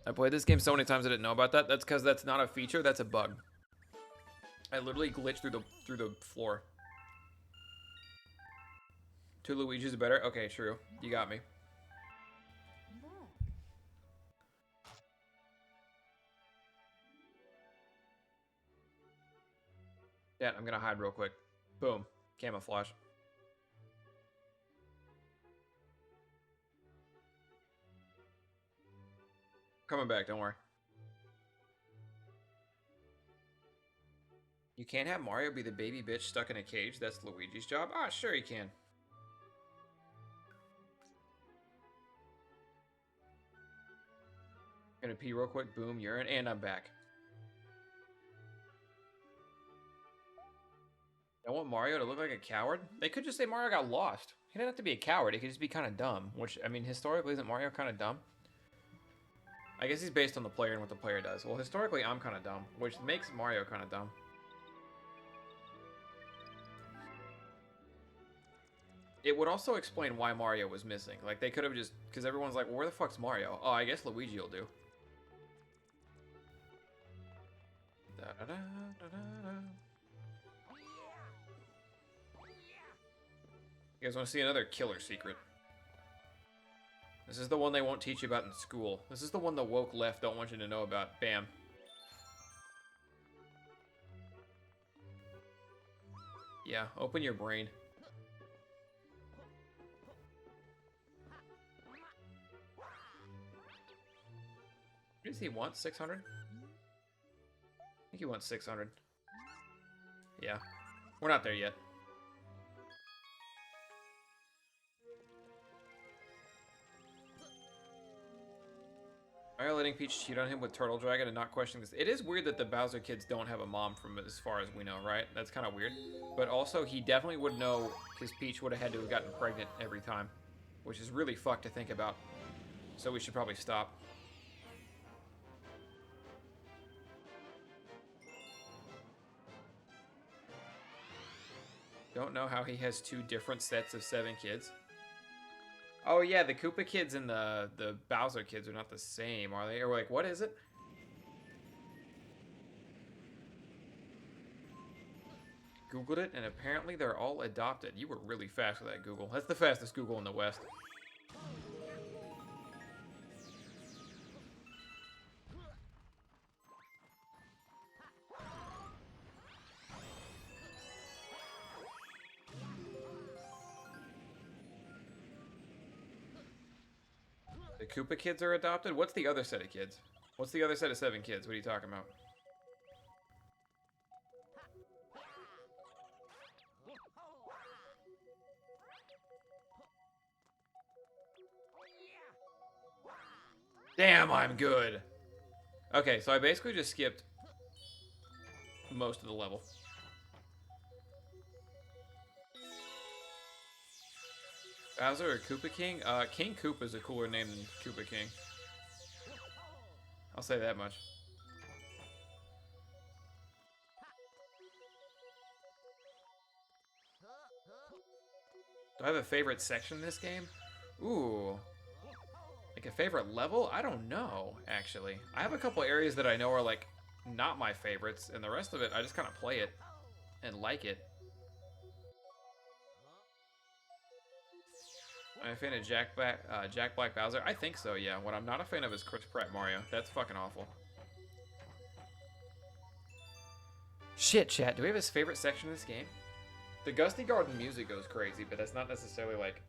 I played this game so many times I didn't know about that. That's because that's not a feature, that's a bug. I literally glitched through the floor. Two Luigi's better? Okay, true. You got me. Yeah, I'm gonna hide real quick. Boom. Camouflage. Coming back, don't worry. You can't have Mario be the baby bitch stuck in a cage. That's Luigi's job. Ah, sure he can. Gonna pee real quick. Boom, urine, and I'm back. I want Mario to look like a coward. They could just say Mario got lost. He didn't have to be a coward. He could just be kind of dumb. Which, I mean, historically, isn't Mario kind of dumb? I guess he's based on the player and what the player does. Well, historically, I'm kind of dumb, which makes Mario kind of dumb. It would also explain why Mario was missing. Like, they could have just... Because everyone's like, well, where the fuck's Mario? Oh, I guess Luigi will do. Da -da -da -da -da. You guys want to see another killer secret? This is the one they won't teach you about in school. This is the one the woke left don't want you to know about. Bam. Yeah, open your brain. What does he want? 600? I think he wants 600. Yeah. We're not there yet. Mario letting Peach cheat on him with Turtle Dragon and not questioning this. It is weird that the Bowser kids don't have a mom from as far as we know, right? That's kind of weird. But also, he definitely would know because Peach would have had to have gotten pregnant every time. Which is really fucked to think about. So we should probably stop. Don't know how he has 2 different sets of 7 kids. Oh yeah, the Koopa Kids and the Bowser Kids are not the same, are they? Or like, what is it? Googled it, and apparently they're all adopted. You were really fast with that Google. That's the fastest Google in the West. The Koopa Kids are adopted? What's the other set of kids? What's the other set of 7 kids? What are you talking about? Damn, I'm good. Okay, so I basically just skipped most of the level. Bowser or Koopa King? King Koopa is a cooler name than Koopa King. I'll say that much. Do I have a favorite section in this game? Ooh. Like a favorite level? I don't know, actually. I have a couple areas that I know are, like, not my favorites, and the rest of it, I just kind of play it and like it. I'm a fan of Jack Black Bowser? I think so, yeah. What I'm not a fan of is Chris Pratt Mario. That's fucking awful. Shit, chat. Do we have his favorite section in this game? The Gusty Garden music goes crazy, but that's not necessarily, like,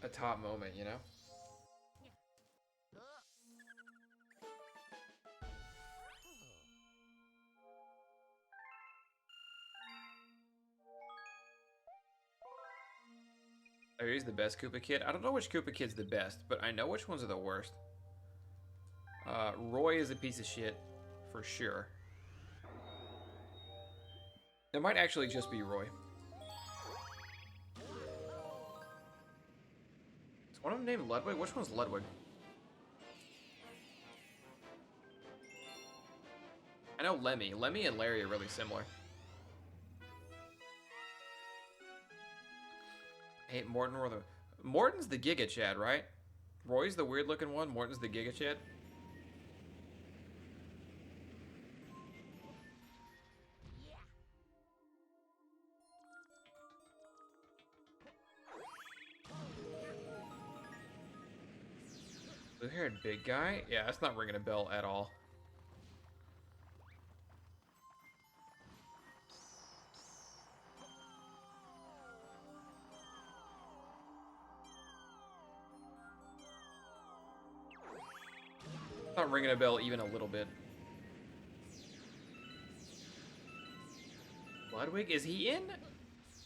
a top moment, you know? Oh, he's the best Koopa Kid? I don't know which Koopa Kid's the best, but I know which ones are the worst. Roy is a piece of shit, for sure. It might actually just be Roy. Is one of them named Ludwig? Which one's Ludwig? I know Lemmy. Lemmy and Larry are really similar. I hate Morton or the... Morton's the Giga Chad, right? Roy's the weird looking one. Morton's the Giga Chad. Blue-haired big guy? Yeah, that's not ringing a bell at all. Not ringing a bell even a little bit. Ludwig, is he in?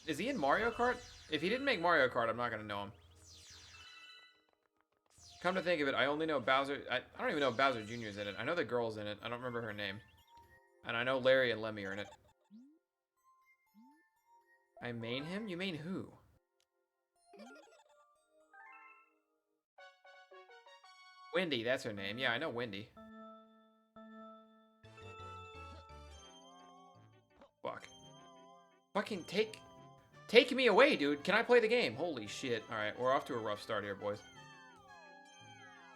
Is he in Mario Kart? If he didn't make Mario Kart, I'm not gonna know him. Come to think of it, I only know Bowser. I don't even know if Bowser Jr. is in it. I know the girl's in it. I don't remember her name. And I know Larry and Lemmy are in it. I main him? You main who? Wendy, that's her name. Yeah, I know Wendy. Fuck. Fucking take me away, dude. Can I play the game? Holy shit. Alright, we're off to a rough start here, boys.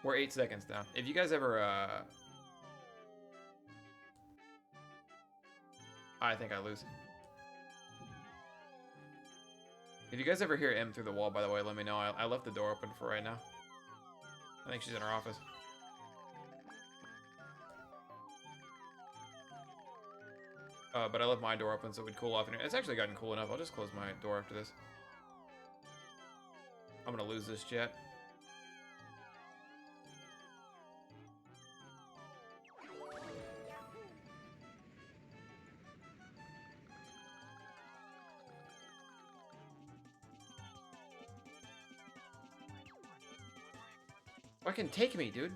We're 8 seconds down. If you guys ever, I think I lose. If you guys ever hear M through the wall, by the way, let me know. I left the door open for right now. I think she's in her office. But I left my door open so it would cool off in here. It's actually gotten cool enough. I'll just close my door after this. I'm gonna lose this jet. Fucking take me, dude.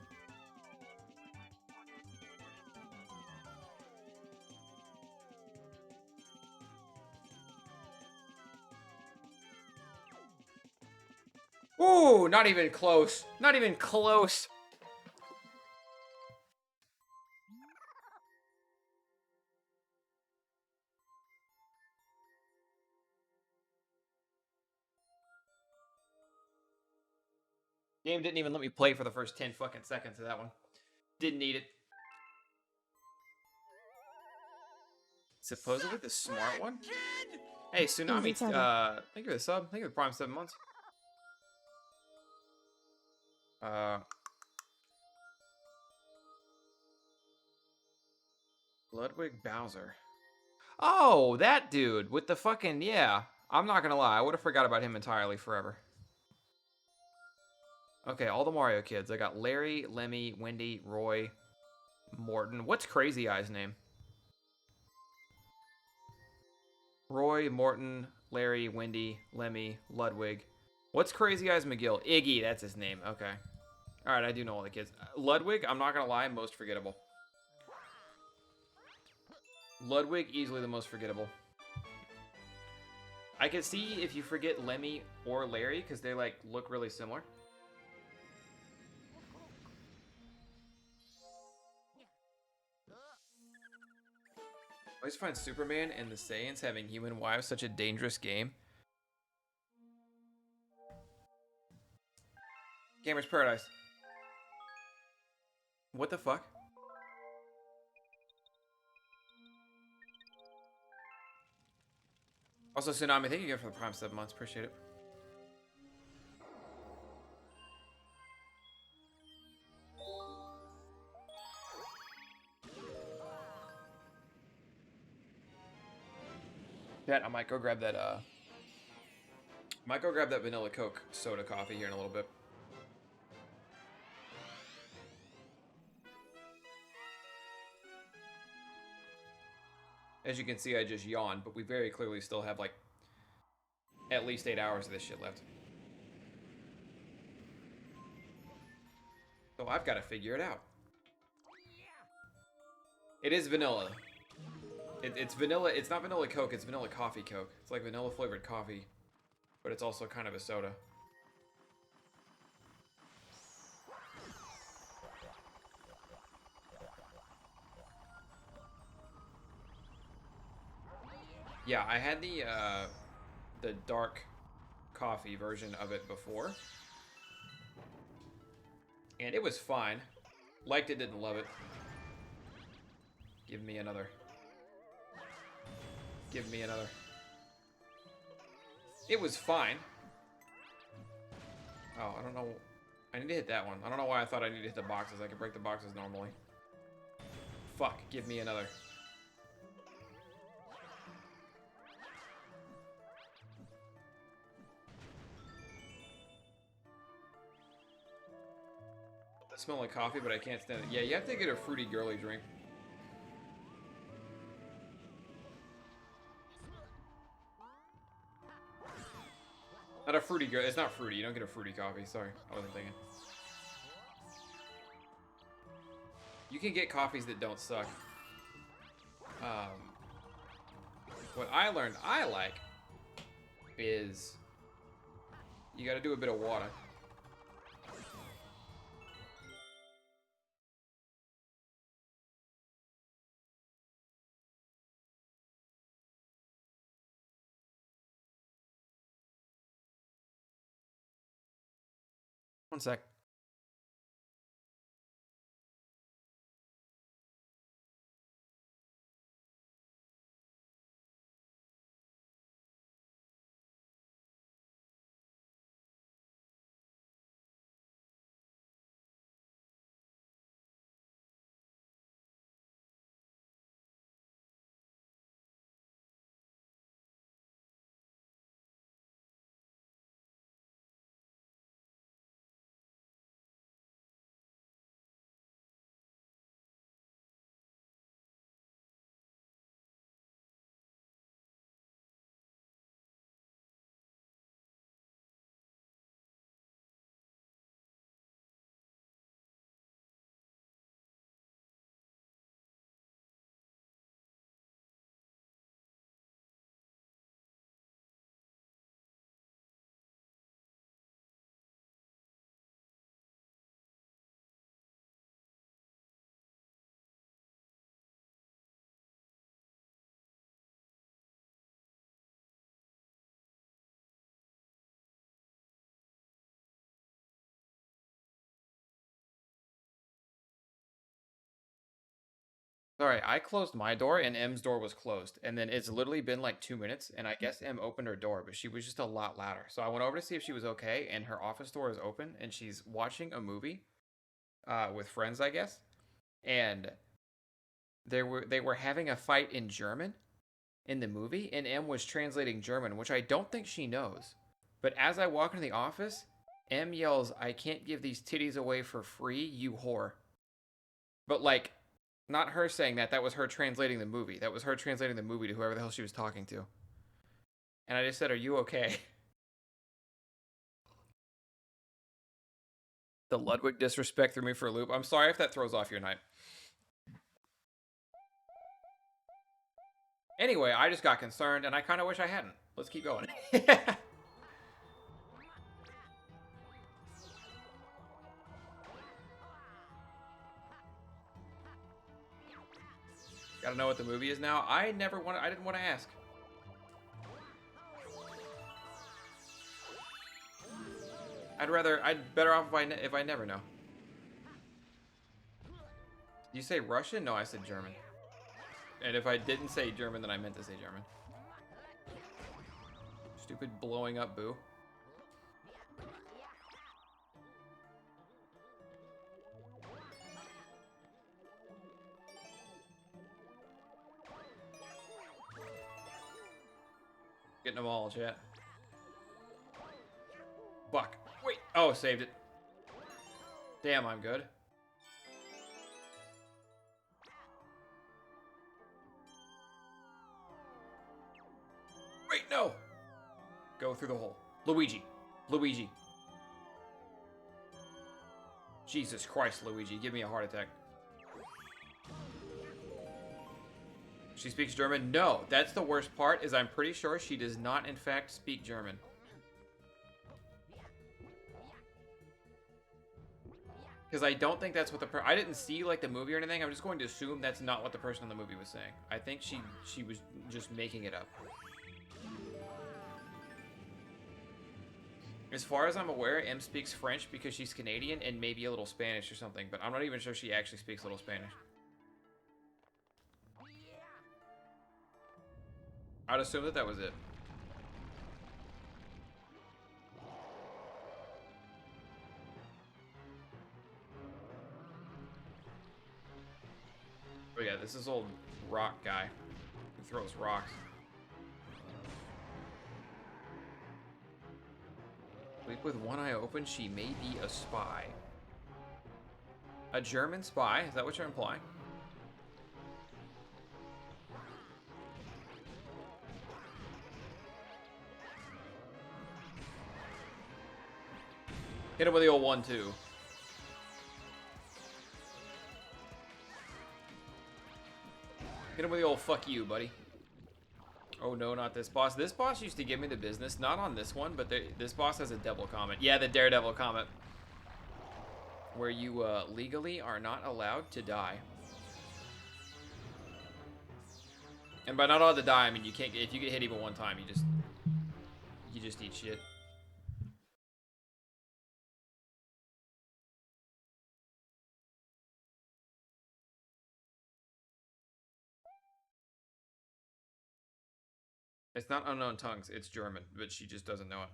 Ooh, not even close. Not even close. Game didn't even let me play for the first 10 fucking seconds of that one. Didn't need it. Supposedly the smart one? Hey, Tsunami, thank you for the sub. Thank you for the prime 7 months. Ludwig Bowser. Oh, that dude with the fucking, yeah. I'm not gonna lie, I would have forgot about him entirely forever. Okay, all the Mario kids. I got Larry, Lemmy, Wendy, Roy, Morton. What's Crazy Eye's name? Roy, Morton, Larry, Wendy, Lemmy, Ludwig. What's Crazy Eyes McGill? Iggy, that's his name. Okay. Alright, I do know all the kids. Ludwig, I'm not gonna lie, most forgettable. Ludwig, easily the most forgettable. I can see if you forget Lemmy or Larry, because they, like, look really similar. I always find Superman and the Saiyans having human wives such a dangerous game. Gamer's Paradise. What the fuck? Also, Tsunami, thank you again for the prime 7 months. Appreciate it. Yeah, I might go grab that, vanilla Coke soda coffee here in a little bit. As you can see, I just yawned, but we very clearly still have, like, at least 8 hours of this shit left. So I've got to figure it out. It is vanilla. It's vanilla. It's not vanilla Coke. It's vanilla coffee Coke. It's like vanilla flavored coffee, but it's also kind of a soda. Yeah, I had the dark coffee version of it before. And it was fine. Liked it, didn't love it. Give me another. Give me another. It was fine. Oh, I don't know. I need to hit that one. I don't know why I thought I needed to hit the boxes. I could break the boxes normally. Fuck, give me another. That smells like coffee, but I can't stand it. Yeah, you have to get a fruity girly drink. Not a fruity girl. It's not fruity. You don't get a fruity coffee. Sorry, I wasn't thinking. You can get coffees that don't suck. What I learned I like is you got to do a bit of water. One sec. Sorry, I closed my door and M's door was closed. And then it's literally been like 2 minutes. And I guess M opened her door, but she was just a lot louder. So I went over to see if she was okay. And her office door is open. And she's watching a movie with friends, I guess. And they were having a fight in German in the movie. And M was translating German, which I don't think she knows. But as I walk into the office, M yells, "I can't give these titties away for free, you whore." But like, not her saying that. That was her translating the movie. That was her translating the movie to whoever the hell she was talking to. And I just said, "Are you okay?" The Ludwig disrespect threw me for a loop. I'm sorry if that throws off your night. Anyway, I just got concerned, and I kind of wish I hadn't. Let's keep going. Gotta know what the movie is now. I didn't want to ask. I'd better off if I never know. Did you say Russian? No, I said German. And if I didn't say German, then I meant to say German. Stupid blowing up boo. Getting them all, chat. Fuck. Wait. Oh, saved it. Damn, I'm good. Wait, no. Go through the hole. Luigi. Luigi. Jesus Christ, Luigi. Give me a heart attack. She speaks German? No. That's the worst part, is I'm pretty sure she does not, in fact, speak German. Because I don't think that's what I didn't see, like, the movie or anything. I'm just going to assume that's not what the person in the movie was saying. I think she was just making it up. As far as I'm aware, M speaks French because she's Canadian and maybe a little Spanish or something, but I'm not even sure she actually speaks a little Spanish. I'd assume that was it. But yeah, this is old rock guy who throws rocks. Sleep with one eye open, she may be a spy. A German spy? Is that what you're implying? Hit him with the old 1-2. Hit him with the old fuck you, buddy. Oh no, not this boss. This boss used to give me the business. Not on this one, but this boss has a devil comment. Yeah, the Daredevil comment. Where you legally are not allowed to die. And by not allowed to die, I mean you can't. If you get hit even one time, you just eat shit. It's not unknown tongues. It's German, but she just doesn't know it.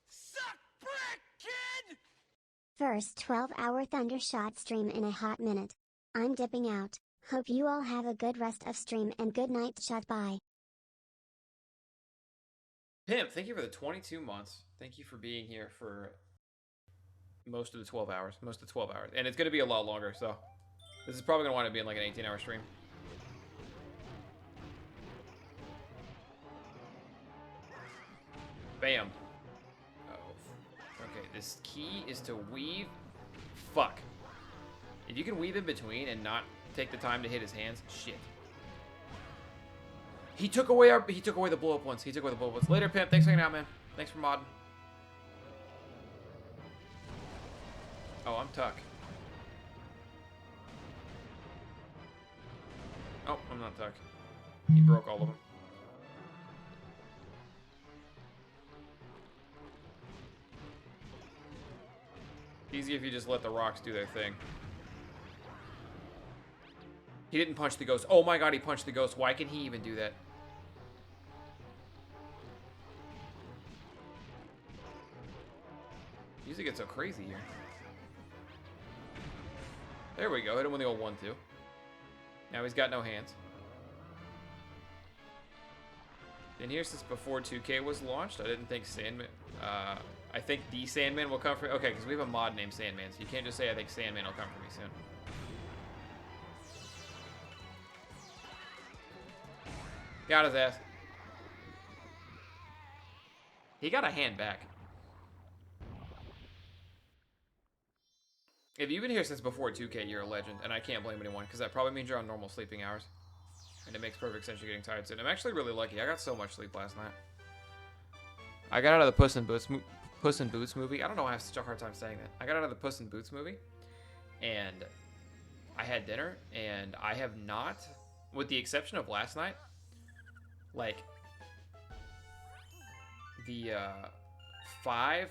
Suck brick, kid! First 12-hour Thundershot stream in a hot minute. I'm dipping out. Hope you all have a good rest of stream and good night. Shut bye. Pimp, thank you for the 22 months. Thank you for being here for most of the 12 hours. Most of the 12 hours. And it's going to be a lot longer, so this is probably going to wind up being like an 18-hour stream. Bam. Oh. Okay, this key is to weave. Fuck. If you can weave in between and not take the time to hit his hands, shit. He took away the blow up ones. He took away the blow up ones. Later, Pimp. Thanks for hanging out, man. Thanks for modding. Oh, I'm Tuck. Oh, I'm not Tuck. He broke all of them. Easy if you just let the rocks do their thing. He didn't punch the ghost. Oh my god, he punched the ghost. Why can he even do that? Music gets so crazy here. There we go. Hit him with the old 1-2. Now he's got no hands. Been here since before 2K was launched. I didn't think Sandman... I think the Sandman will come for me. Okay, because we have a mod named Sandman, so you can't just say I think Sandman will come for me soon. Got his ass. He got a hand back. If you've been here since before 2K, you're a legend, and I can't blame anyone, because that probably means you're on normal sleeping hours. And it makes perfect sense you're getting tired soon. I'm actually really lucky. I got so much sleep last night. I got out of the Puss in Boots movie. I don't know why I have such a hard time saying that. I got out of the Puss in Boots movie, and I had dinner, and I have not, with the exception of last night, like, the 5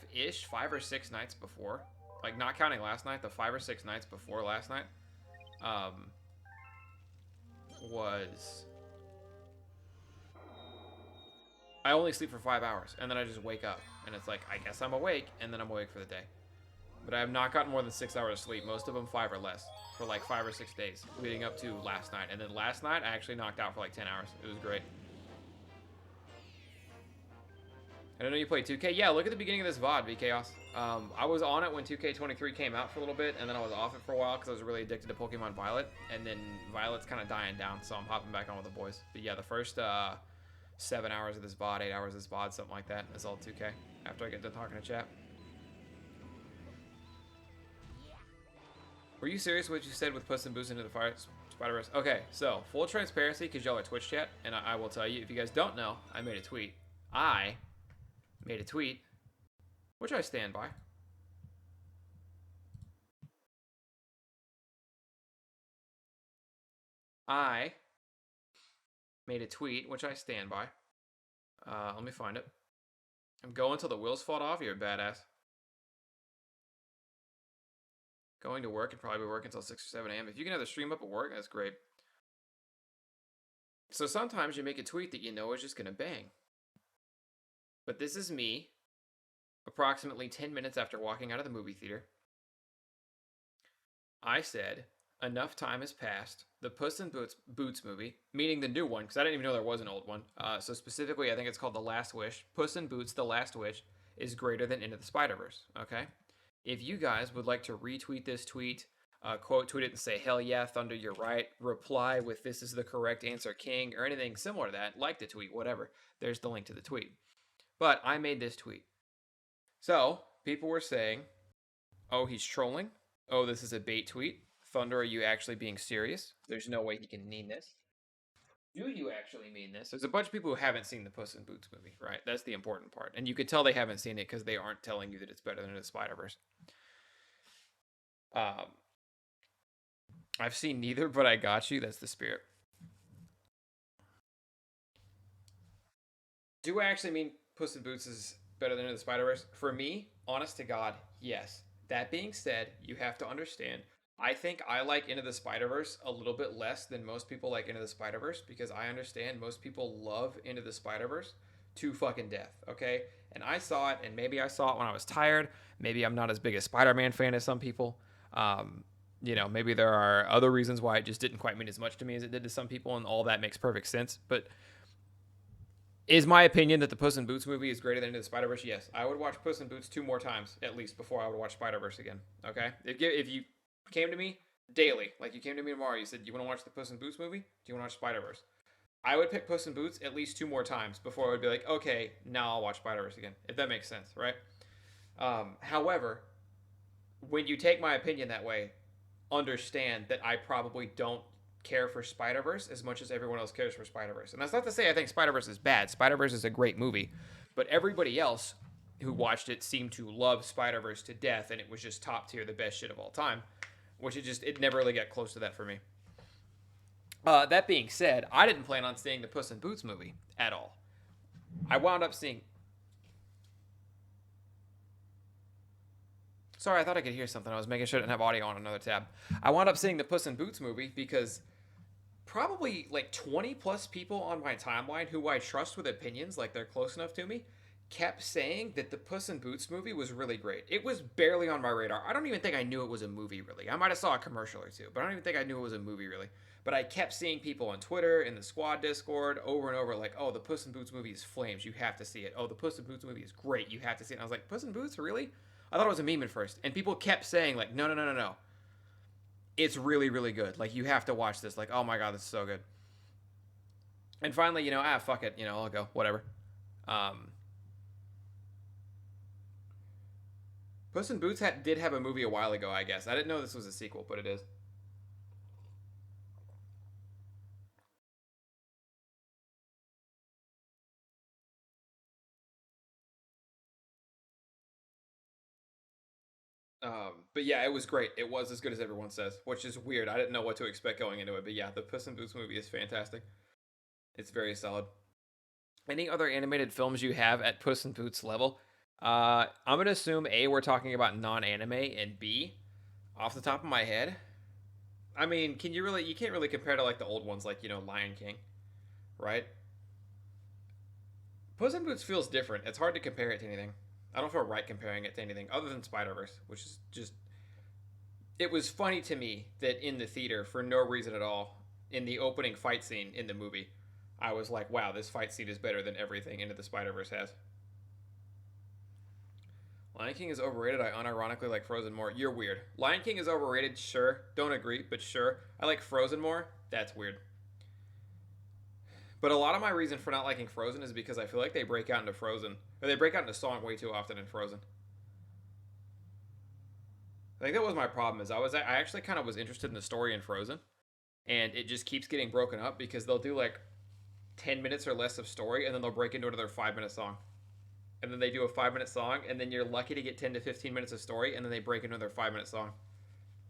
or 6 nights before, like, not counting last night, the 5 or 6 nights before last night, was... I only sleep for 5 hours, and then I just wake up, and it's like, I guess I'm awake, and then I'm awake for the day. But I have not gotten more than 6 hours of sleep, most of them 5 or less, for like 5 or 6 days, leading up to last night. And then last night, I actually knocked out for like 10 hours. It was great. I don't know you played 2K. Yeah, look at the beginning of this VOD, VChaos. I was on it when 2K23 came out for a little bit, and then I was off it for a while because I was really addicted to Pokemon Violet, and then Violet's kind of dying down, so I'm hopping back on with the boys. But yeah, the first 7 hours of this VOD, 8 hours of this VOD, something like that, is all 2K, after I get done talking to chat. Were you serious what you said with Puss in Boots into the Spider-Verse? Okay, so, full transparency, because y'all are Twitch chat, and I will tell you, if you guys don't know, I made a tweet. I made a tweet, which I stand by. I made a tweet, which I stand by, Let me find it. I'm going till the wheels fall off. You're a badass. Going to work and probably work until 6 or 7 a.m. If you can have the stream up at work, that's great. So sometimes you make a tweet that you know is just going to bang. But this is me, approximately 10 minutes after walking out of the movie theater. I said, enough time has passed. The Puss in Boots movie, meaning the new one, because I didn't even know there was an old one. So specifically, I think it's called The Last Wish. Puss in Boots, The Last Wish, is greater than Into the Spider-Verse, okay? If you guys would like to retweet this tweet, quote tweet it and say, hell yeah, Thunder, you're right, reply with this is the correct answer, King, or anything similar to that, like the tweet, whatever. There's the link to the tweet. But I made this tweet. So, people were saying, oh, he's trolling. Oh, this is a bait tweet. Thunder, are you actually being serious? There's no way he can mean this. Do you actually mean this? There's a bunch of people who haven't seen the Puss in Boots movie, right? That's the important part. And you could tell they haven't seen it because they aren't telling you that it's better than the Spider-Verse. I've seen neither, but I got you. That's the spirit. Do I actually mean Puss in Boots is better than the Spider-Verse? For me, honest to God, yes. That being said, you have to understand, I think I like Into the Spider-Verse a little bit less than most people like Into the Spider-Verse because I understand most people love Into the Spider-Verse to fucking death, okay? And I saw it, and maybe I saw it when I was tired. Maybe I'm not as big a Spider-Man fan as some people. Maybe there are other reasons why it just didn't quite mean as much to me as it did to some people, and all that makes perfect sense. But is my opinion that the Puss in Boots movie is greater than Into the Spider-Verse? Yes. I would watch Puss in Boots 2 more times, at least, before I would watch Spider-Verse again, okay? If you came to me daily, like you came to me tomorrow, you said, you want to watch the Puss in Boots movie? Do you want to watch Spider-Verse? I would pick Puss in Boots at least 2 more times before I would be like, okay, now I'll watch Spider-Verse again, if that makes sense, right? However, when you take my opinion that way, understand that I probably don't care for Spider-Verse as much as everyone else cares for Spider-Verse. And that's not to say I think Spider-Verse is bad. Spider-Verse is a great movie. But everybody else who watched it seemed to love Spider-Verse to death, and it was just top tier, the best shit of all time. Which it never really got close to that for me. That being said, I didn't plan on seeing the Puss in Boots movie at all. I wound up seeing... Sorry, I thought I could hear something. I was making sure I didn't have audio on another tab. I wound up seeing the Puss in Boots movie because probably like 20 plus people on my timeline who I trust with opinions, like they're close enough to me, kept saying that the Puss in Boots movie was really great. It was barely on my radar. I don't even think I knew it was a movie, really. I might have saw a commercial or two, but I don't even think I knew it was a movie, really. But I kept seeing people on Twitter, in the squad Discord, over and over, like, oh, the Puss in Boots movie is flames. You have to see it. Oh, the Puss in Boots movie is great. You have to see it. And I was like, Puss in Boots? Really? I thought it was a meme at first. And people kept saying, like, no. It's really, really good. Like, you have to watch this. Like, oh my God, this is so good. And finally, fuck it. I'll go. Whatever. Puss in Boots did have a movie a while ago, I guess. I didn't know this was a sequel, but it is. But yeah, it was great. It was as good as everyone says, which is weird. I didn't know what to expect going into it, but yeah, the Puss in Boots movie is fantastic. It's very solid. Any other animated films you have at Puss in Boots level? I'm gonna assume A, we're talking about non-anime, and B, off the top of my head, I mean, you can't really compare to like the old ones, like Lion King, right? Puss in Boots feels different. It's hard to compare it to anything. I don't feel right comparing it to anything other than Spider Verse, which is just. It was funny to me that in the theater, for no reason at all, in the opening fight scene in the movie, I was like, wow, this fight scene is better than everything Into the Spider Verse has. Lion King is overrated. I unironically like Frozen more. You're weird. Lion King is overrated, sure. Don't agree, but sure. I like Frozen more. That's weird. But a lot of my reason for not liking Frozen is because I feel like they break out into Frozen, or they break out into song way too often in Frozen. I think that was my problem. I actually kind of was interested in the story in Frozen, and it just keeps getting broken up because they'll do like 10 minutes or less of story, and then they'll break into another 5-minute song, and then they do a 5-minute song, and then you're lucky to get 10 to 15 minutes of story, and then they break into another 5-minute song.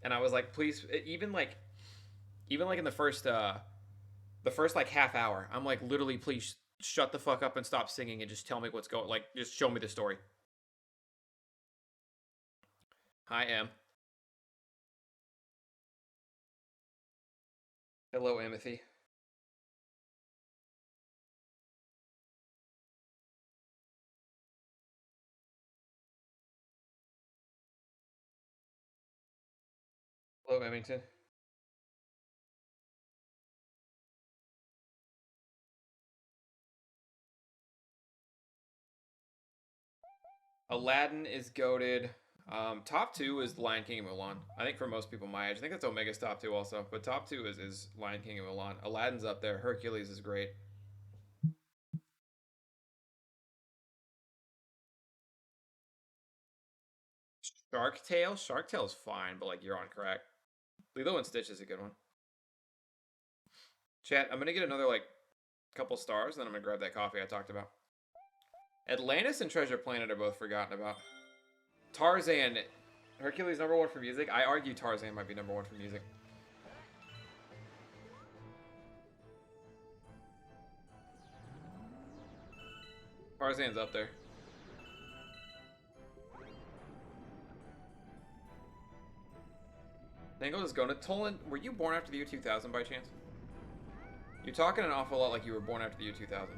And I was like, please, even like in the first like half hour, I'm like, literally, please shut the fuck up and stop singing and just tell me what's going. Like, just show me the story. Hi, Em. Hello, Amity. Hello, Emmington. Aladdin is goated. Top 2 is Lion King and Mulan. I think for most people my age, I think that's Omega's top 2 also. But top 2 is Lion King and Mulan. Aladdin's up there. Hercules is great. Shark Tale? Shark Tale's fine, but like you're on crack. Lilo and Stitch is a good one. Chat, I'm gonna get another like couple stars, then I'm gonna grab that coffee I talked about. Atlantis and Treasure Planet are both forgotten about. Tarzan, Hercules #1 for music. I argue Tarzan might be #1 for music. Tarzan's up there. Tangled is going to Tolan. Were you born after the year 2000 by chance? You're talking an awful lot like you were born after the year 2000.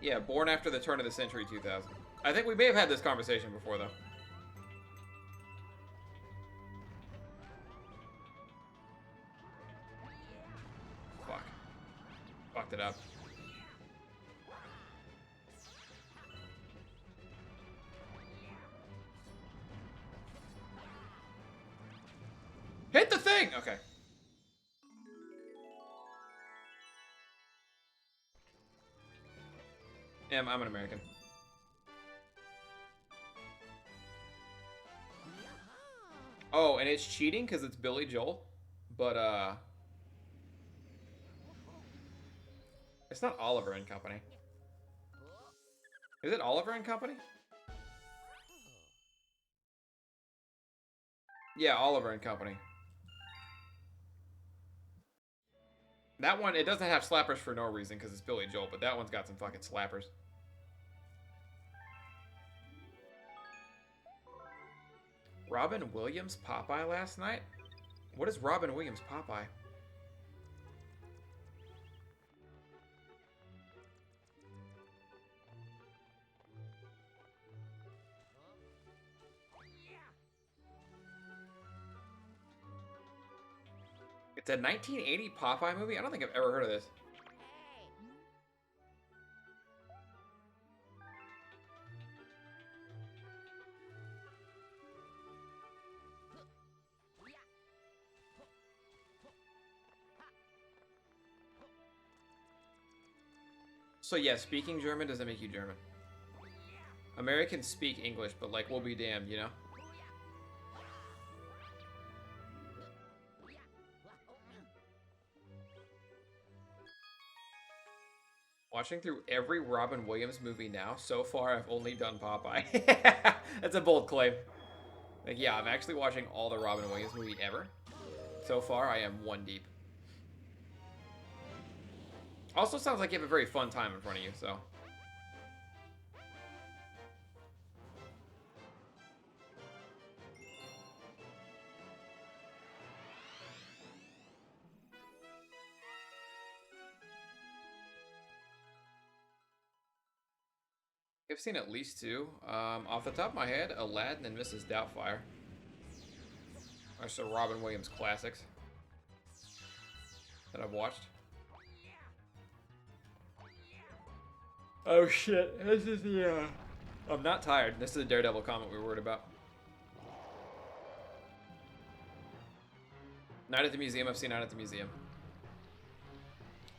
Yeah, born after the turn of the century 2000. I think we may have had this conversation before, though. Fuck. Fucked it up. Hit the thing! Okay. Yeah, I'm an American. Oh, and it's cheating because it's Billy Joel, but it's not Oliver and Company. Is it Oliver and Company? Yeah, Oliver and Company. That one, it doesn't have slappers for no reason because it's Billy Joel, but that one's got some fucking slappers. Robin Williams Popeye last night? What is Robin Williams Popeye? It's a 1980 Popeye movie? I don't think I've ever heard of this. So yeah, speaking German doesn't make you German. Americans speak English, but like, we'll be damned, you know? Watching through every Robin Williams movie now, so far I've only done Popeye. That's a bold claim. Like, yeah, I'm actually watching all the Robin Williams movie ever. So far, I am one deep. Also sounds like you have a very fun time in front of you, so. I've seen at least 2. Off the top of my head, Aladdin and Mrs. Doubtfire are some Robin Williams classics that I've watched. Oh shit, this is the, I'm not tired. This is a Daredevil comment we were worried about. Night at the Museum, I've seen Night at the Museum.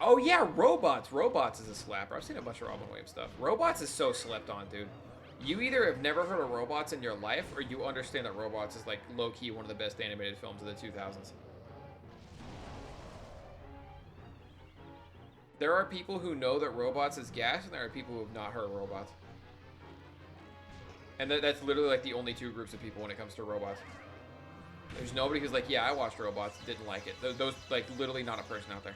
Oh yeah, Robots. Robots is a slapper. I've seen a bunch of Robin Williams stuff. Robots is so slept on, dude. You either have never heard of Robots in your life, or you understand that Robots is like low-key one of the best animated films of the 2000s. There are people who know that Robots is gas, and there are people who have not heard of Robots. And that's literally like the only two groups of people when it comes to robots. There's nobody who's like, yeah, I watched robots, didn't like it. Those like literally not a person out there.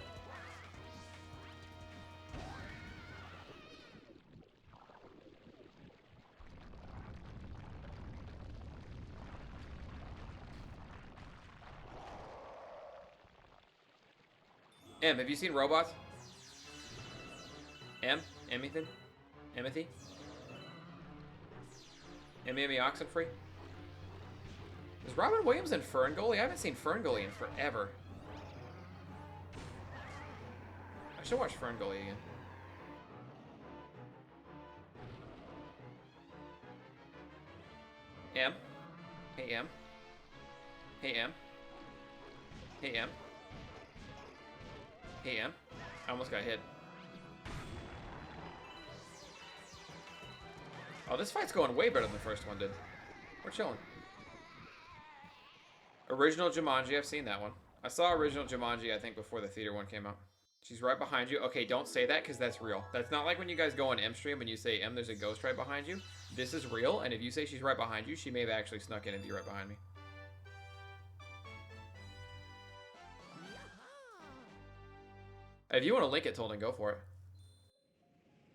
M, have you seen robots? M? Anything? Emmethy? Emmy Oxenfree? Is Robin Williams in Ferngully? I haven't seen Ferngully in forever. I should watch Ferngully again. M? Hey, M? Hey, M? Hey, M? Hey, M? I almost got hit. Oh, this fight's going way better than the first one did. We're chilling. Original Jumanji, I've seen that one. I saw original Jumanji, I think, before the theater one came out. She's right behind you. Okay, don't say that, because that's real. That's not like when you guys go on M stream and you say, M, there's a ghost right behind you. This is real, and if you say she's right behind you, she may have actually snuck in and be right behind me. If you want to link it, Tolden, go for it.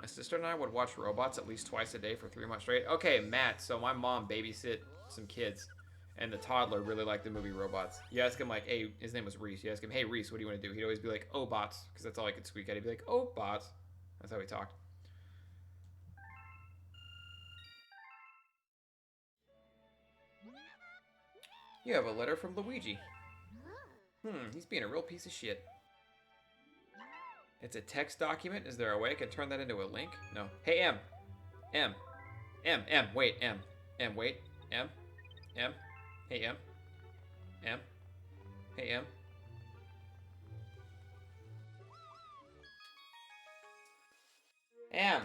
My sister and I would watch robots at least twice a day for 3 months straight. Okay, Matt, so my mom babysit some kids, and the toddler really liked the movie Robots. You ask him, like, hey, his name was Reese. You ask him, hey, Reese, what do you want to do? He'd always be like, oh, bots, because that's all he could squeak at. He'd be like, oh, bots. That's how he talked. You have a letter from Luigi. He's being a real piece of shit. It's a text document. Is there a way I can turn that into a link? No. Hey, M. M. M. M. Wait, M. M. Wait. M. M. Hey, M. M. Hey, M. M.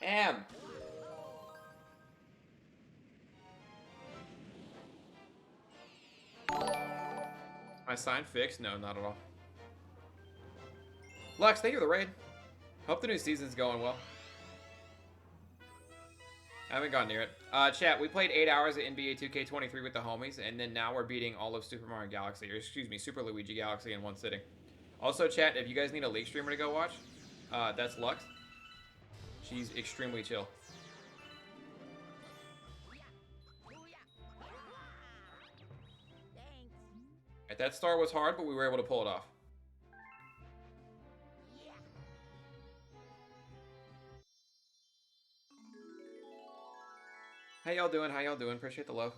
M. My sign fixed? No, not at all. Lux, thank you for the raid. Hope the new season's going well. I haven't gone near it. Chat, we played 8 hours of NBA 2K23 with the homies, and then now we're beating all of Super Mario Galaxy, or excuse me, Super Luigi Galaxy in one sitting. Also, chat, if you guys need a League streamer to go watch, that's Lux. She's extremely chill. Right, that star was hard, but we were able to pull it off. How y'all doing? How y'all doing? Appreciate the love.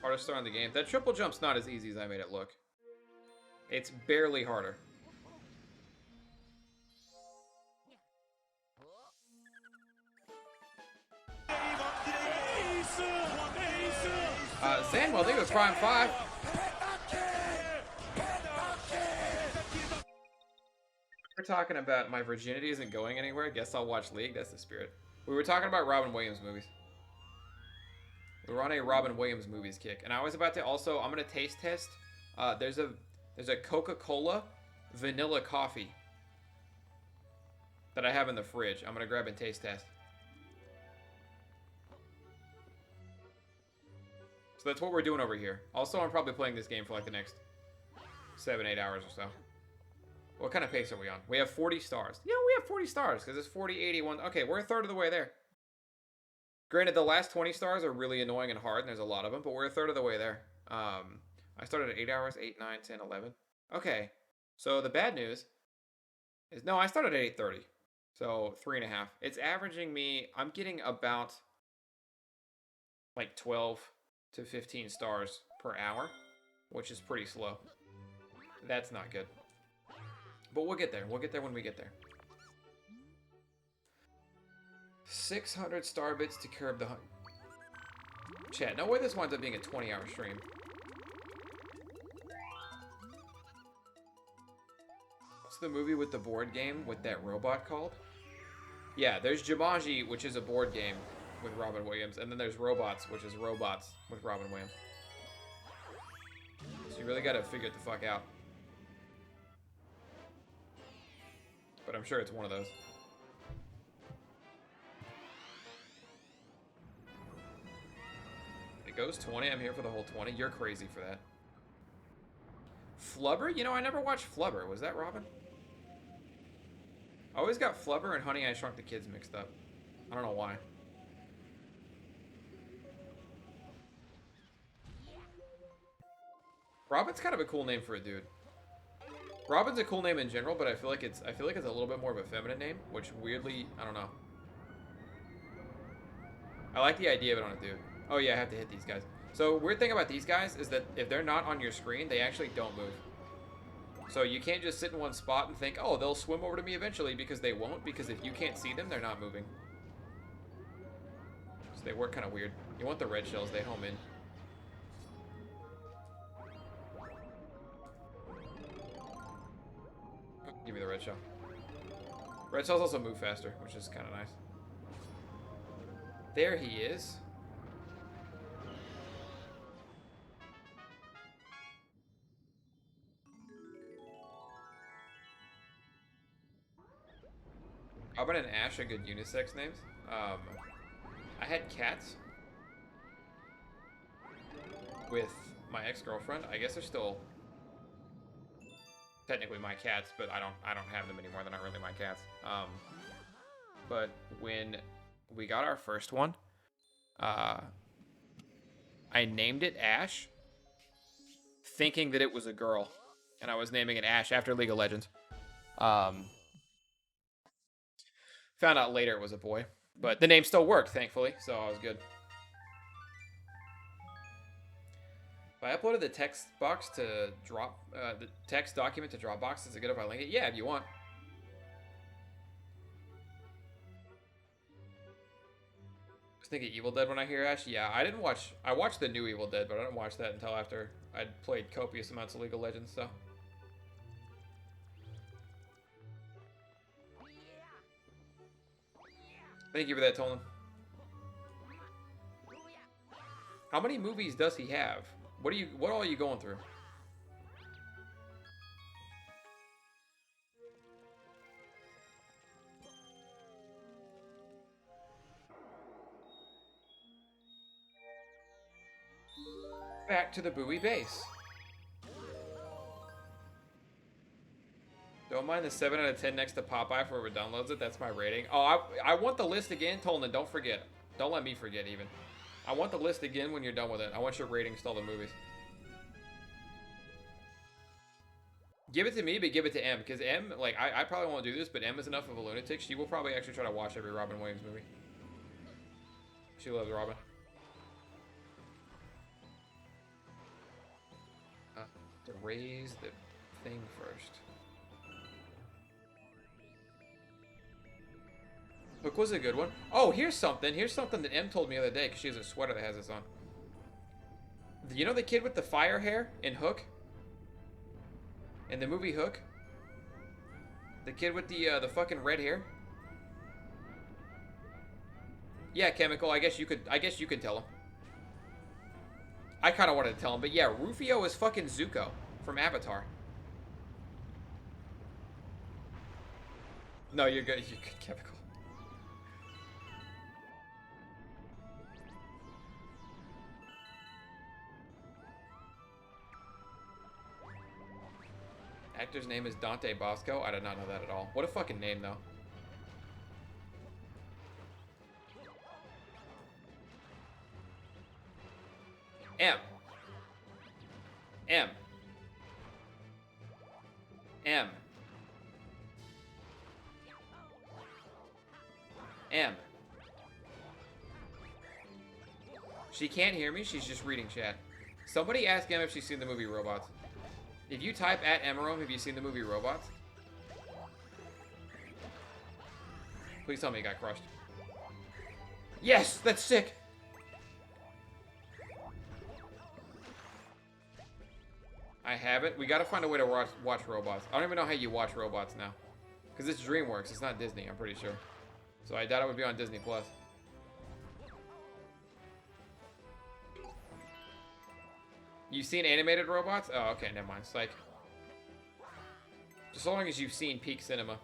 Hardest star in the game. That triple jump's not as easy as I made it look. It's barely harder. Samuel, I think it was Prime 5. We're talking about my virginity isn't going anywhere. Guess I'll watch League. That's the spirit. We were talking about Robin Williams movies. We were on a Robin Williams movies kick, and I was about to also. I'm gonna taste test. There's a Coca-Cola vanilla coffee that I have in the fridge. I'm gonna grab and taste test. So that's what we're doing over here. Also, I'm probably playing this game for like the next 7-8 hours or so. What kind of pace are we on? We have 40 stars. Yeah, we have 40 stars because it's 40, 81. Okay, we're a third of the way there. Granted, the last 20 stars are really annoying and hard, and there's a lot of them, but we're a third of the way there. I started at 8 hours, 8, 9, 10, 11. Okay, so the bad news is, no, I started at 8:30. So 3.5. It's averaging me, I'm getting about like 12 to 15 stars per hour, which is pretty slow. That's not good. But we'll get there. We'll get there when we get there. 600 star bits to curb the... Chat, no way this winds up being a 20-hour stream. What's the movie with the board game with that robot called? Yeah, there's Jumanji, which is a board game with Robin Williams, and then there's Robots, which is robots with Robin Williams. So you really got to figure it the fuck out. But I'm sure it's one of those. It goes 20. I'm here for the whole 20. You're crazy for that. Flubber? You know, I never watched Flubber. Was that Robin? I always got Flubber and Honey, I Shrunk the Kids mixed up. I don't know why. Robin's kind of a cool name for a dude. Robin's a cool name in general, but I feel like it's a little bit more of a feminine name, which weirdly, I don't know. I like the idea of it on a dude. Oh yeah, I have to hit these guys. So weird thing about these guys is that if they're not on your screen, they actually don't move. So you can't just sit in one spot and think, oh, they'll swim over to me eventually, because they won't, because if you can't see them, they're not moving. So they work kind of weird. You want the red shells, they home in. Give me the red shell. Red shells also move faster, which is kind of nice. There he is. Robin and Ash are good unisex names. I had cats with my ex-girlfriend. I guess they're still technically my cats, but I don't have them anymore. They're not really my cats. But when we got our first one, I named it Ash, thinking that it was a girl, and I was naming it Ash after League of Legends. Found out later it was a boy, but the name still worked, thankfully, so I was good. If I uploaded the text box to drop, the text document to Dropbox, is it good if I link it? Yeah, if you want. I was thinking Evil Dead when I hear Ash. Yeah, I watched the new Evil Dead, but I didn't watch that until after I'd played copious amounts of League of Legends, so. Thank you for that, Tolan. How many movies does he have? What all are you going through? Back to the buoy base. Don't mind the 7 out of 10 next to Popeye for whoever downloads it. That's my rating. Oh, I want the list again. Tolan, don't forget. Don't let me forget even. I want the list again when you're done with it. I want your ratings to all the movies. Give it to me, but give it to M. Because M, like, I probably won't do this, but M is enough of a lunatic. She will probably actually try to watch every Robin Williams movie. She loves Robin. To raise the thing first. Hook was a good one. Oh, here's something. Here's something that M told me the other day, because she has a sweater that has this on. You know the kid with the fire hair in Hook? In the movie Hook? The kid with the fucking red hair? Yeah, Chemical. I guess you could tell him. I kind of wanted to tell him, but yeah, Rufio is fucking Zuko from Avatar. No, you're good. You're good, Chemical. Actor's name is Dante Bosco. I did not know that at all. What a fucking name, though. M. M. M. M. She can't hear me. She's just reading chat. Somebody ask M if she's seen the movie Robots. If you type at Emerome, have you seen the movie Robots? Please tell me it got crushed. Yes, that's sick. I haven't. We gotta find a way to watch Robots. I don't even know how you watch Robots now. Because it's DreamWorks. It's not Disney, I'm pretty sure. So I doubt it would be on Disney Plus. You've seen animated robots? Oh, okay, never mind. Psych. Just so long as you've seen peak cinema.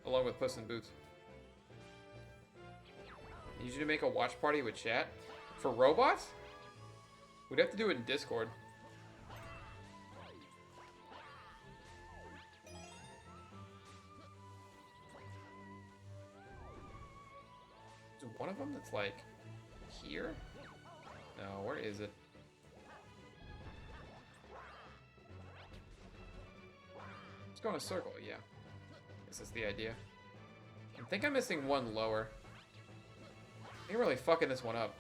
Along with Puss in Boots. I need you to make a watch party with chat? For robots? We'd have to do it in Discord. Is one of them that's like here? No, where is it? Let's go in a circle, yeah. Guess that's the idea. I think I'm missing one lower. You're really fucking this one up.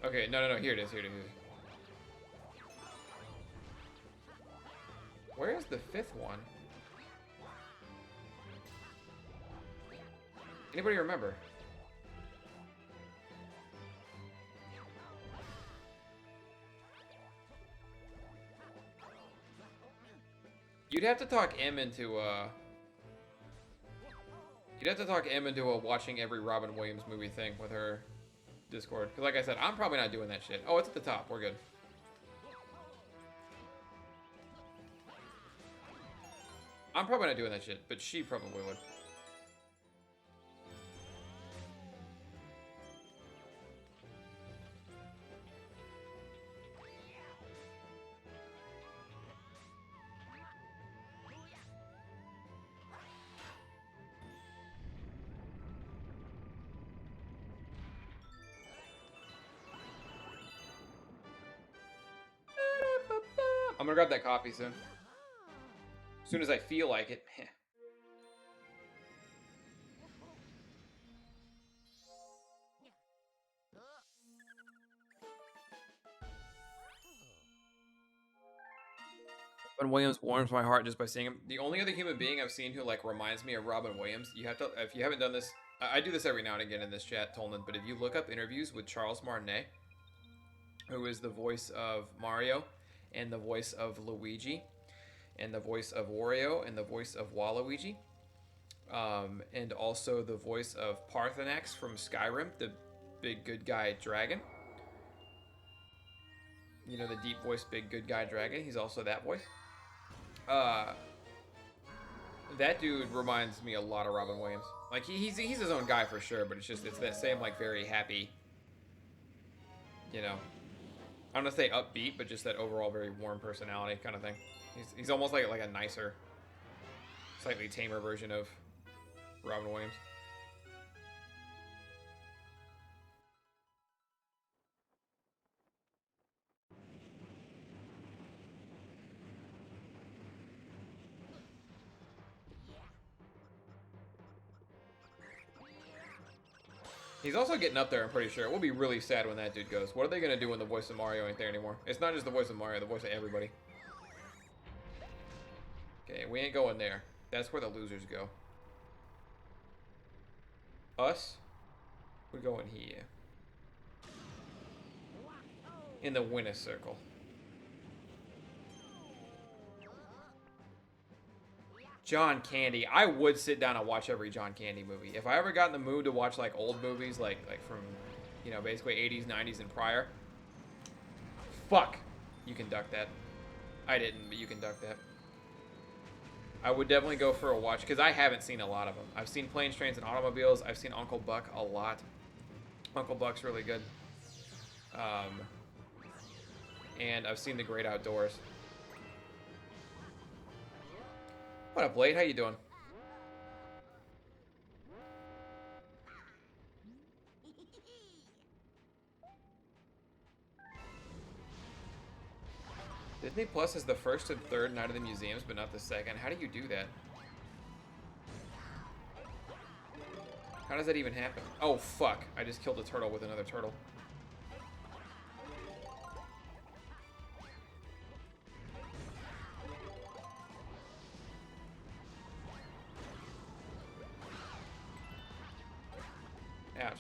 Okay, no, here it is, here it is. Where is the fifth one? Anybody remember? You'd have to talk M into watching every Robin Williams movie thing with her Discord. Because like I said, I'm probably not doing that shit. Oh, it's at the top. We're good. I'm probably not doing that shit, but she probably would. I'm gonna grab that coffee soon. As soon as I feel like it. Robin Williams warms my heart just by seeing him. The only other human being I've seen who like reminds me of Robin Williams, you have to, if you haven't done this, I do this every now and again in this chat, Tolman, but if you look up interviews with Charles Martinet, who is the voice of Mario, and the voice of Luigi, and the voice of Wario, and the voice of Waluigi, and also the voice of Parthenax from Skyrim, the big good guy dragon. You know, the deep voice big good guy dragon, he's also that voice. That dude reminds me a lot of Robin Williams. Like, he's his own guy for sure, but it's that same, like, very happy, you know, I don't want to say upbeat, but just that overall very warm personality kind of thing. He's almost like a nicer, slightly tamer version of Robin Williams. He's also getting up there, I'm pretty sure. We'll be really sad when that dude goes. What are they going to do when the voice of Mario ain't there anymore? It's not just the voice of Mario, the voice of everybody. Okay, we ain't going there. That's where the losers go. Us? We're going here. In the winner's circle. John Candy. I would sit down and watch every John Candy movie. If I ever got in the mood to watch like old movies, like from, you know, basically 80s, 90s, and prior. Fuck. You can duck that. I didn't, but you can duck that. I would definitely go for a watch, because I haven't seen a lot of them. I've seen Planes, Trains, and Automobiles. I've seen Uncle Buck a lot. Uncle Buck's really good. And I've seen The Great Outdoors. What up, Blade? How you doing? Disney Plus is the first and third Night of the Museums, but not the second. How do you do that? How does that even happen? Oh, fuck. I just killed a turtle with another turtle. Ouch.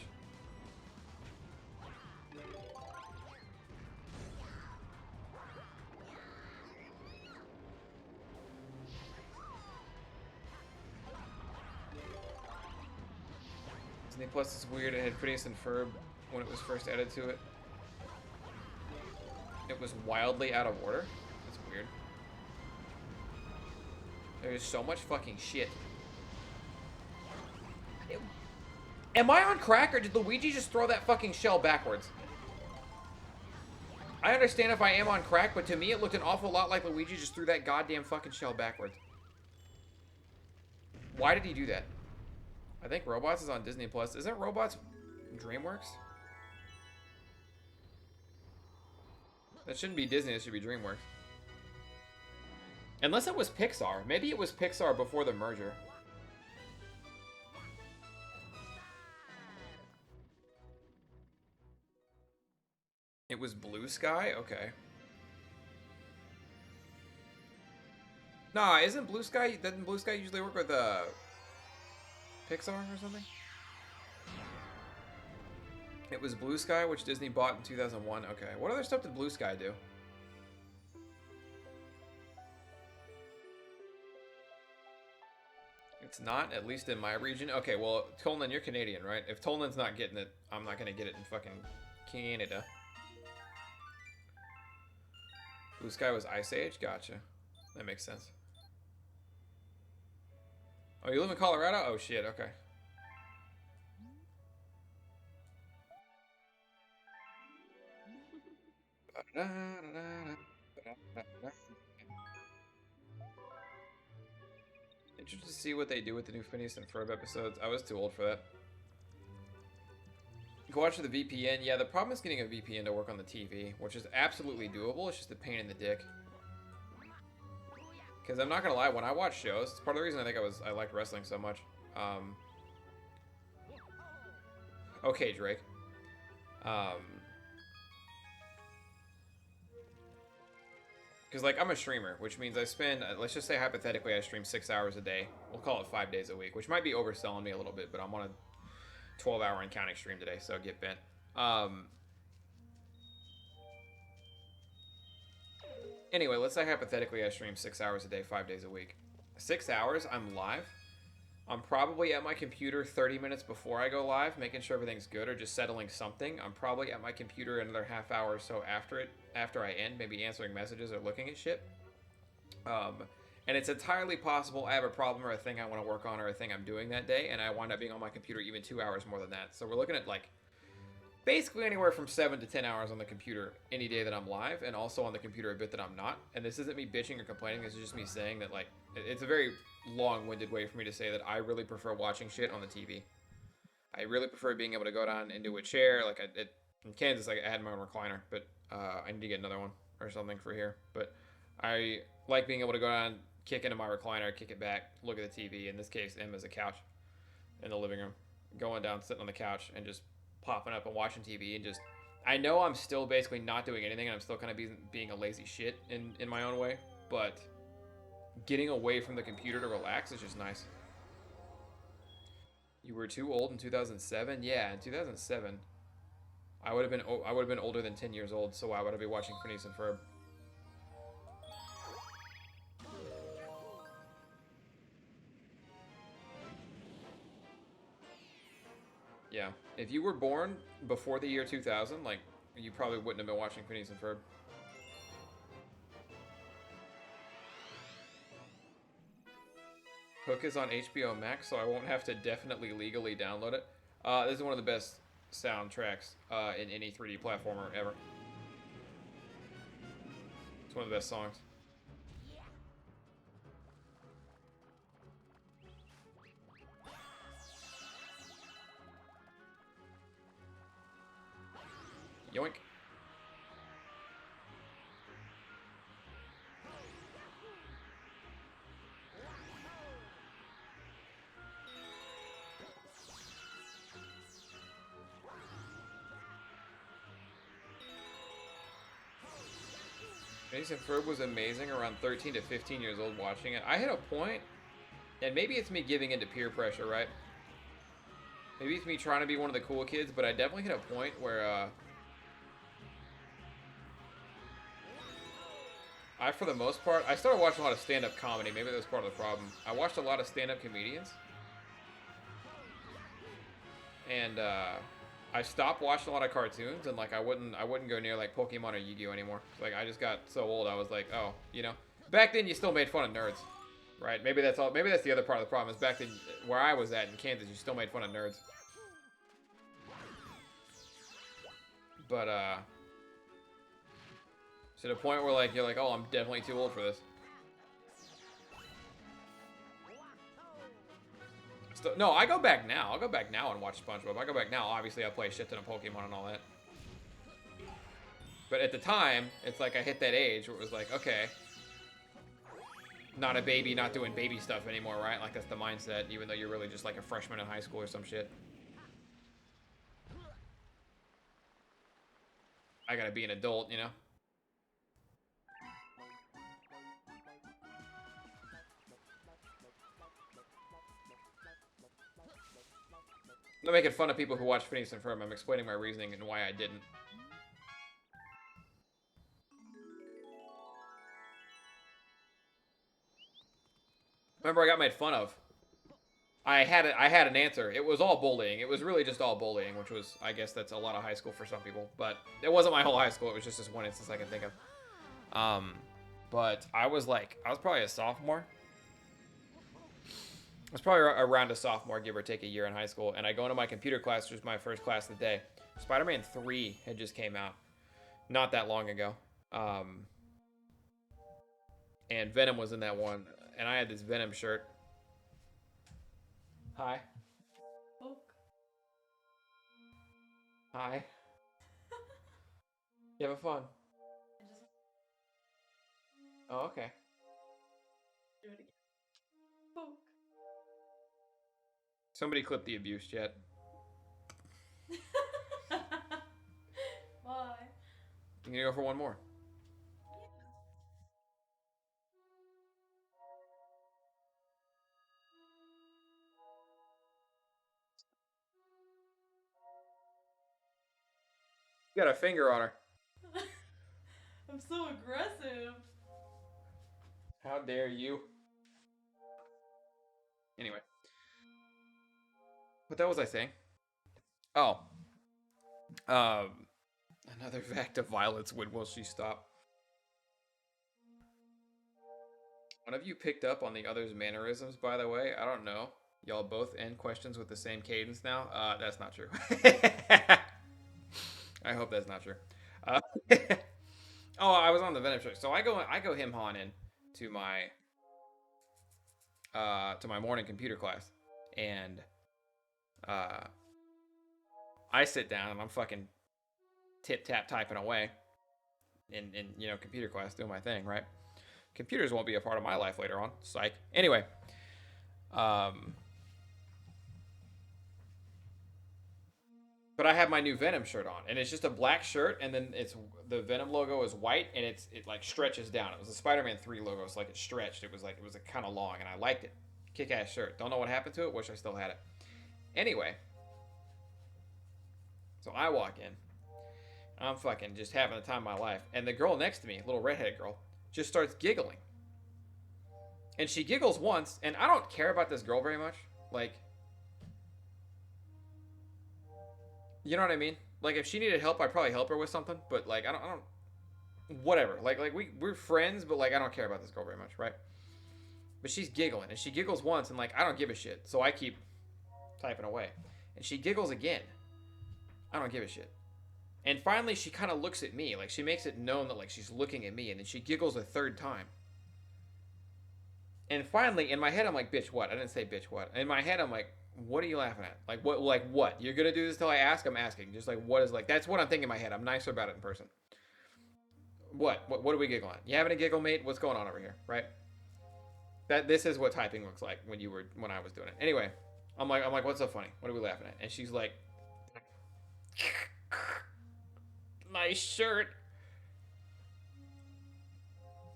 Disney Plus is weird. It had Phineas and Ferb when it was first added to it. It was wildly out of order. That's weird. There's so much fucking shit. Am I on crack, or did Luigi just throw that fucking shell backwards? I understand if I am on crack, but to me it looked an awful lot like Luigi just threw that goddamn fucking shell backwards. Why did he do that? I think Robots is on Disney Plus. Isn't Robots DreamWorks? That shouldn't be Disney, it should be DreamWorks. Unless it was Pixar. Maybe it was Pixar before the merger. It was Blue Sky? Okay. Nah, isn't Blue Sky... Doesn't Blue Sky usually work with, Pixar or something? It was Blue Sky, which Disney bought in 2001. Okay. What other stuff did Blue Sky do? It's not, at least in my region. Okay, well, Tolnan, you're Canadian, right? If Tolnan's not getting it, I'm not going to get it in fucking Canada. Blue Sky was Ice Age? Gotcha. That makes sense. Oh, you live in Colorado? Oh, shit, okay. Interested to see what they do with the new Phineas and Ferb episodes. I was too old for that. Go watch the VPN. Yeah, the problem is getting a VPN to work on the TV, which is absolutely doable. It's just a pain in the dick. Because I'm not gonna lie, when I watch shows, it's part of the reason I think I liked wrestling so much. Okay, Drake. Because, like, I'm a streamer, which means I spend, let's just say hypothetically I stream 6 hours a day. We'll call it 5 days a week, which might be overselling me a little bit, but I'm on a 12-hour and counting stream today, so get bent. Anyway, let's say hypothetically I stream 6 hours a day, 5 days a week. 6 hours, I'm live. I'm probably at my computer 30 minutes before I go live, making sure everything's good or just settling something. I'm probably at my computer another half hour or so after I end, maybe answering messages or looking at shit. And it's entirely possible I have a problem or a thing I want to work on or a thing I'm doing that day, and I wind up being on my computer even 2 hours more than that. So we're looking at, like, basically anywhere from 7 to 10 hours on the computer any day that I'm live, and also on the computer a bit that I'm not. And this isn't me bitching or complaining, this is just me saying that, like, it's a very long-winded way for me to say that I really prefer watching shit on the TV. I really prefer being able to go down into a chair. Like, in Kansas, I had my own recliner, but I need to get another one or something for here. But I like being able to go down, kick into my recliner, kick it back, look at the TV. In this case, M is a couch in the living room. Going down, sitting on the couch, and just popping up and watching TV, and just... I know I'm still basically not doing anything, and I'm still kind of being a lazy shit in my own way, but getting away from the computer to relax is just nice. You were too old in 2007? Yeah, in 2007. I would have been older than 10 years old, so why would I be watching Phineas and Ferb? Yeah, if you were born before the year 2000, like, you probably wouldn't have been watching Phineas and Ferb. Hook is on HBO Max, so I won't have to definitely legally download it. This is one of the best soundtracks in any 3D platformer ever. It's one of the best songs. Yoink. Phineas and Ferb was amazing around 13 to 15 years old watching it. I hit a point, and maybe it's me giving into peer pressure, right? Maybe it's me trying to be one of the cool kids, but I definitely hit a point where, for the most part, I started watching a lot of stand-up comedy. Maybe that was part of the problem. I watched a lot of stand-up comedians. And, I stopped watching a lot of cartoons, and like I wouldn't go near like Pokemon or Yu-Gi-Oh anymore. Like I just got so old. I was like, oh, you know. Back then, you still made fun of nerds, right? Maybe that's all. Maybe that's the other part of the problem. Is back then, where I was at in Kansas, you still made fun of nerds. But to the point where like you're like, oh, I'm definitely too old for this. No, I go back now. I'll go back now and watch SpongeBob. I go back now. Obviously, I play a shit ton of Pokemon and all that. But at the time, it's like I hit that age where it was like, okay, not a baby, not doing baby stuff anymore, right? Like, that's the mindset, even though you're really just like a freshman in high school or some shit. I gotta be an adult, you know? I'm not making fun of people who watch Phineas and Ferb. I'm explaining my reasoning and why I didn't. Remember, I got made fun of. I had an answer. It was all bullying. It was really just all bullying, which was, I guess that's a lot of high school for some people. But it wasn't my whole high school. It was just this one instance I can think of. But I was probably a sophomore. I was probably around a sophomore, give or take a year in high school. And I go into my computer class, which was my first class of the day. Spider-Man 3 had just came out not that long ago. And Venom was in that one. And I had this Venom shirt. Hi. Poke. Hi. You having fun? Oh, okay. Do it again. Poke. Somebody clip the abuse chat. Why? I'm gonna go for one more. You got a finger on her. I'm so aggressive. How dare you? Anyway. What the hell was I saying? Oh. Another act of violence. When will she stop? One of you picked up on the other's mannerisms, by the way. I don't know. Y'all both end questions with the same cadence now. That's not true. I hope that's not true. Oh, I was on the Venom show. So I go him hawing in to my morning computer class, and I sit down and I'm fucking tip tap typing away in computer class, doing my thing, right? Computers won't be a part of my life later on. Psych. Anyway, but I have my new Venom shirt on, and it's just a black shirt, and then the Venom logo is white, and it like stretches down. It was a Spider-Man 3 logo, so like it stretched. It was kind of long, and I liked it. Kick-ass shirt. Don't know what happened to it. Wish I still had it. Anyway, so I walk in. I'm fucking just having the time of my life, and the girl next to me, little redhead girl, just starts giggling. And she giggles once, and I don't care about this girl very much. Like, you know what I mean? Like, if she needed help, I'd probably help her with something. But like, I don't. Whatever. Like we're friends, but like I don't care about this girl very much, right? But she's giggling, and she giggles once, and like I don't give a shit, so I keep typing away. And she giggles again. I don't give a shit. And finally, she kind of looks at me, like she makes it known that like she's looking at me, and then she giggles a third time. And finally, in my head, I'm like, bitch, what? I didn't say bitch, what? In my head, I'm like, what are you laughing at? Like, what? Like, what? You're gonna do this till I ask? I'm asking. Just like, what is like? That's what I'm thinking in my head. I'm nicer about it in person. What are we giggling at? You having a giggle, mate? What's going on over here, right? This is what typing looks like when I was doing it. Anyway, I'm like, what's so funny? What are we laughing at? And she's like, nice shirt.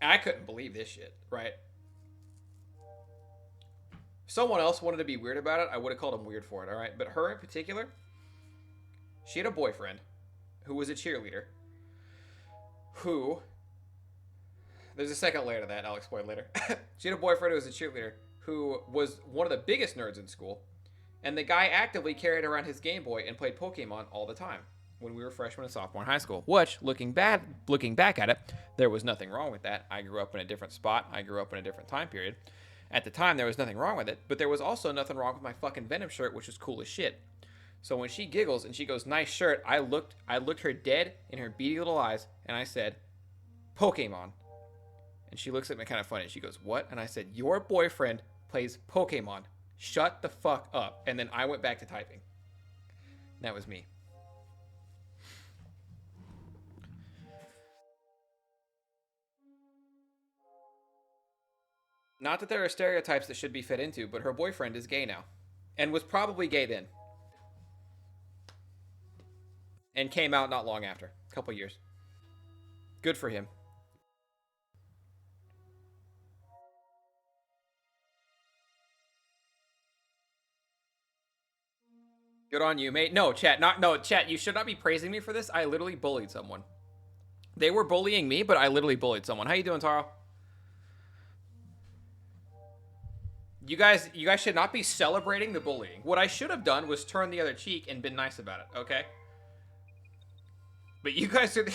I couldn't believe this shit, right? If someone else wanted to be weird about it, I would have called him weird for it, all right? But her in particular, she had a boyfriend who was a cheerleader who, there's a second layer to that, I'll explain later. She had a boyfriend who was a cheerleader who was one of the biggest nerds in school, And the guy actively carried around his Game Boy and played Pokemon all the time when we were freshmen and sophomore in high school. Which, looking back at it, there was nothing wrong with that. I grew up in a different spot. I grew up in a different time period. At the time, there was nothing wrong with it, but there was also nothing wrong with my fucking Venom shirt, which was cool as shit. So when she giggles and she goes, "Nice shirt," I looked her dead in her beady little eyes, and I said, "Pokemon." And she looks at me kind of funny. She goes, "What?" And I said, "Your boyfriend plays Pokemon. Shut the fuck up." And then I went back to typing. That was me. Not that there are stereotypes that should be fit into, but her boyfriend is gay now. And was probably gay then. And came out not long after. A couple years. Good for him. Good on you, mate. No, chat, chat, you should not be praising me for this. I literally bullied someone. They were bullying me, but I literally bullied someone. How you doing, Taro? You guys should not be celebrating the bullying. What I should have done was turn the other cheek and been nice about it, okay? But you guys are...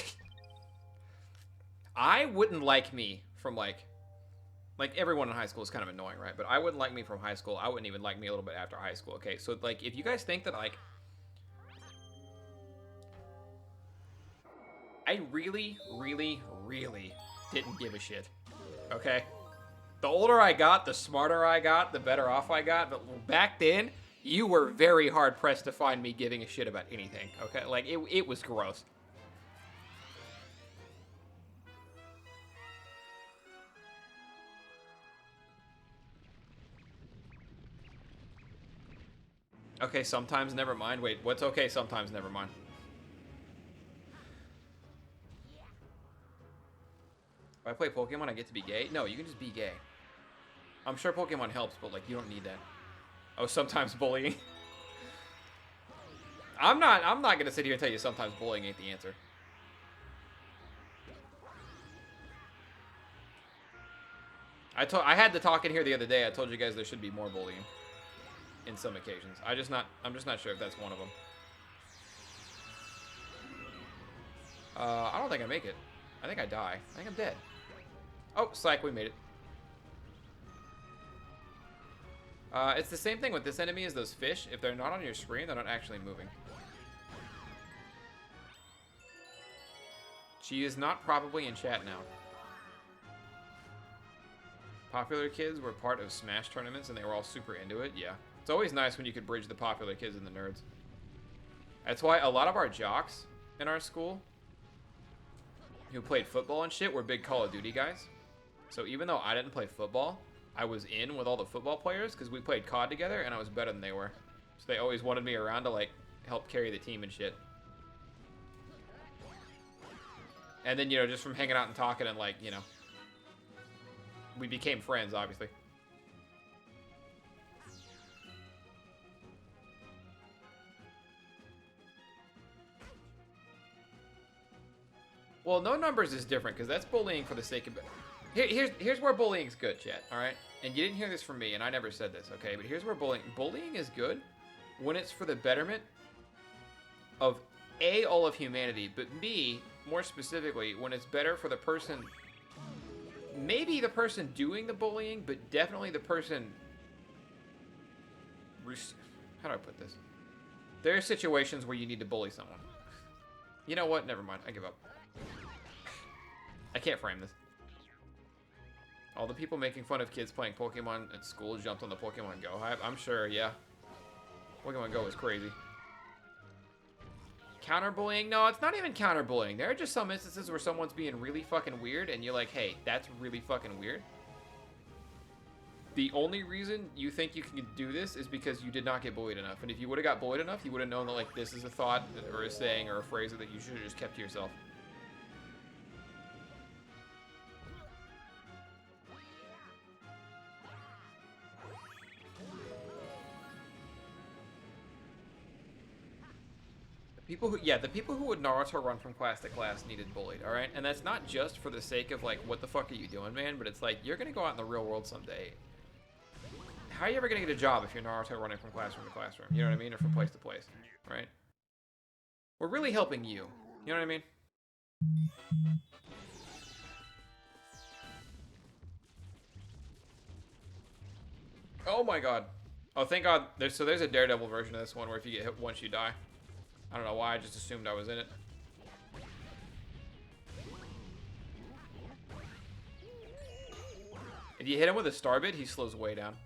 I wouldn't like me from, like everyone in high school is kind of annoying, right? But I wouldn't like me from high school. I wouldn't even like me a little bit after high school, okay? So, like, if you guys think that, like... I really, really, really didn't give a shit, okay? The older I got, the smarter I got, the better off I got. But back then, you were very hard-pressed to find me giving a shit about anything, okay? Like, it was gross. Okay, sometimes never mind. Wait, what's okay sometimes never mind? If I play Pokemon, I get to be gay? No, you can just be gay. I'm sure Pokemon helps, but, like, you don't need that. Oh, sometimes bullying. I'm not gonna sit here and tell you sometimes bullying ain't the answer. I had the talk in here the other day. I told you guys there should be more bullying in some occasions. I'm just not sure if that's one of them. I don't think I make it. I think I die. I think I'm dead. Oh, psych, we made it. It's the same thing with this enemy as those fish. If they're not on your screen, they're not actually moving. She is not probably in chat now. Popular kids were part of Smash tournaments and they were all super into it. Yeah. It's always nice when you could bridge the popular kids and the nerds. That's why a lot of our jocks in our school who played football and shit were big Call of Duty guys. So even though I didn't play football, I was in with all the football players because we played COD together and I was better than they were. So they always wanted me around to, like, help carry the team and shit. And then, you know, just from hanging out and talking and, like, you know, we became friends, obviously. Well, no numbers is different because that's bullying for the sake of it. Here's where bullying's good, chat, all right? And you didn't hear this from me, and I never said this, okay? But here's where bullying is good when it's for the betterment of A, all of humanity, but B, more specifically, when it's better for the person, maybe the person doing the bullying, but definitely the person, how do I put this? There are situations where you need to bully someone. You know what? Never mind. I give up. I can't frame this. All the people making fun of kids playing Pokemon at school jumped on the Pokemon Go hype. I'm sure, yeah. Pokemon Go is crazy. Counterbullying? No, it's not even counterbullying. There are just some instances where someone's being really fucking weird and you're like, hey, that's really fucking weird. The only reason you think you can do this is because you did not get bullied enough. And if you would have got bullied enough, you would have known that, like, this is a thought or a saying or a phrase that you should have just kept to yourself. The people who would Naruto run from class to class needed bullied, alright? And that's not just for the sake of, like, what the fuck are you doing, man? But it's like, you're gonna go out in the real world someday. how are you ever gonna get a job if you're Naruto running from classroom to classroom? You know what I mean? Or from place to place, right? We're really helping you. You know what I mean? Oh my god. Oh, thank god. There's a Daredevil version of this one where if you get hit once, you die. I don't know why. I just assumed I was in it. If you hit him with a Starbit, he slows way down.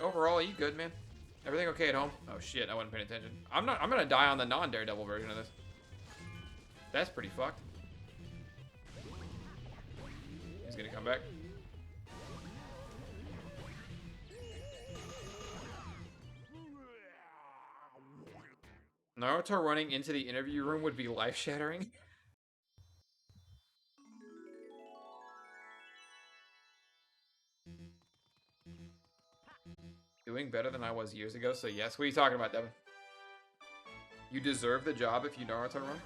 Overall, are you good, man? Everything okay at home? Oh shit, I wasn't paying attention. I'm gonna die on the non-Daredevil version of this. That's pretty fucked. He's gonna come back. Naruto running into the interview room would be life-shattering. Doing better than I was years ago, so yes. What are you talking about, Devin? You deserve the job if you Naruto run?